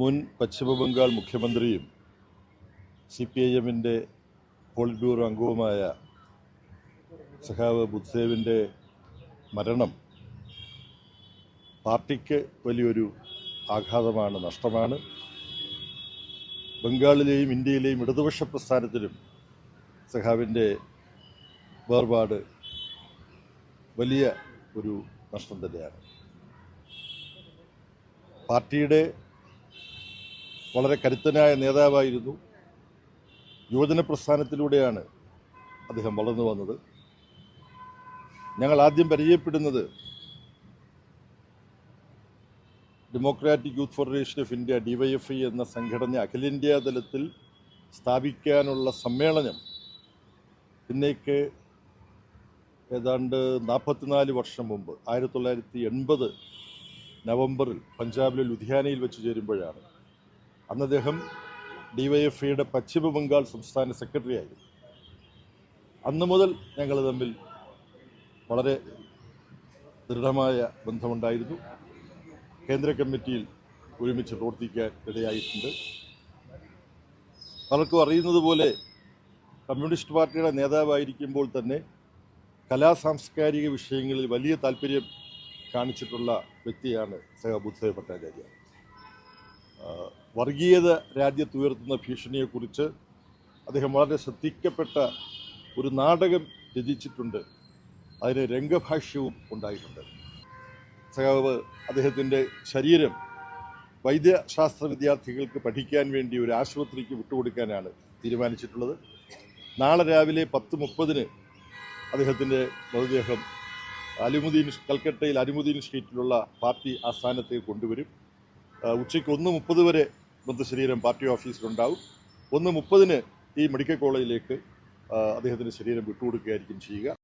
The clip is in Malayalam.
മുൻ പശ്ചിമബംഗാൾ മുഖ്യമന്ത്രിയും CPIM-ൻ്റെ പോളിറ്റ് ബ്യൂറോ അംഗവുമായ സഖാവ് ബുദ്ധദേവിൻ്റെ മരണം പാർട്ടിക്ക് വലിയൊരു ആഘാതമാണ്, നഷ്ടമാണ്. ബംഗാളിലെയും ഇന്ത്യയിലെയും ഇടതുപക്ഷ പ്രസ്ഥാനത്തിലും സഖാവിൻ്റെ വേർപാട് വലിയ ഒരു നഷ്ടം തന്നെയാണ്. പാർട്ടിയുടെ വളരെ കരുത്തനായ നേതാവായിരുന്നു. യുവജന പ്രസ്ഥാനത്തിലൂടെയാണ് അദ്ദേഹം വളർന്നു വന്നത്. ഞങ്ങൾ ആദ്യം പരിചയപ്പെടുന്നത് democratic youth federation of India DYFI എന്ന സംഘടന അഖിലേന്ത്യാ തലത്തിൽ സ്ഥാപിക്കാനുള്ള സമ്മേളനം ഇന്നേക്ക് ഏതാണ്ട് 44 വർഷം മുമ്പ് 1980 നവംബറിൽ പഞ്ചാബിലെ ലുധിയാനയിൽ വെച്ച് ചേരുമ്പോഴാണ്. അന്ന് അദ്ദേഹം DYFIയുടെ പശ്ചിമ ബംഗാൾ സംസ്ഥാന സെക്രട്ടറി ആയിരുന്നു. അന്നു മുതൽ ഞങ്ങൾ തമ്മിൽ വളരെ ദൃഢമായ ബന്ധമുണ്ടായിരുന്നു. കേന്ദ്ര കമ്മിറ്റിയിൽ ഒരുമിച്ച് പ്രവർത്തിക്കാൻ ഇടയായിട്ടുണ്ട്. പലർക്കും അറിയുന്നത് പോലെ കമ്മ്യൂണിസ്റ്റ് പാർട്ടിയുടെ നേതാവായിരിക്കുമ്പോൾ തന്നെ കലാസാംസ്കാരിക വിഷയങ്ങളിൽ വലിയ താല്പര്യം കാണിച്ചിട്ടുള്ള വ്യക്തിയാണ് സഖാവ് ബുദ്ധദേവ് ഭട്ടാചാര്യ. വർഗീയത രാജ്യത്തുയർത്തുന്ന ഭീഷണിയെക്കുറിച്ച് അദ്ദേഹം വളരെ ശ്രദ്ധിക്കപ്പെട്ട ഒരു നാടകം രചിച്ചിട്ടുണ്ട്. അതിന് രംഗഭാഷ്യവും ഉണ്ടായിട്ടുണ്ട്. സഖാവ് അദ്ദേഹത്തിൻ്റെ ശരീരം വൈദ്യശാസ്ത്ര വിദ്യാർത്ഥികൾക്ക് പഠിക്കാൻ വേണ്ടി ഒരു ആശുപത്രിക്ക് വിട്ടുകൊടുക്കാനാണ് തീരുമാനിച്ചിട്ടുള്ളത്. നാളെ രാവിലെ 10:30 അദ്ദേഹത്തിൻ്റെ മൃതദേഹം കൽക്കട്ടയിൽ അലിമുദ്ദീൻ സ്ട്രീറ്റിലുള്ള പാർട്ടി ആസ്ഥാനത്തേക്ക് കൊണ്ടുവരും. ഉച്ചയ്ക്ക് 1:30 വരെ മൃതശരീരം പാർട്ടി ഓഫീസിലുണ്ടാവും. 1:30 ഈ മെഡിക്കൽ കോളേജിലേക്ക് അദ്ദേഹത്തിൻ്റെ ശരീരം വിട്ടുകൊടുക്കുകയായിരിക്കും ചെയ്യുക.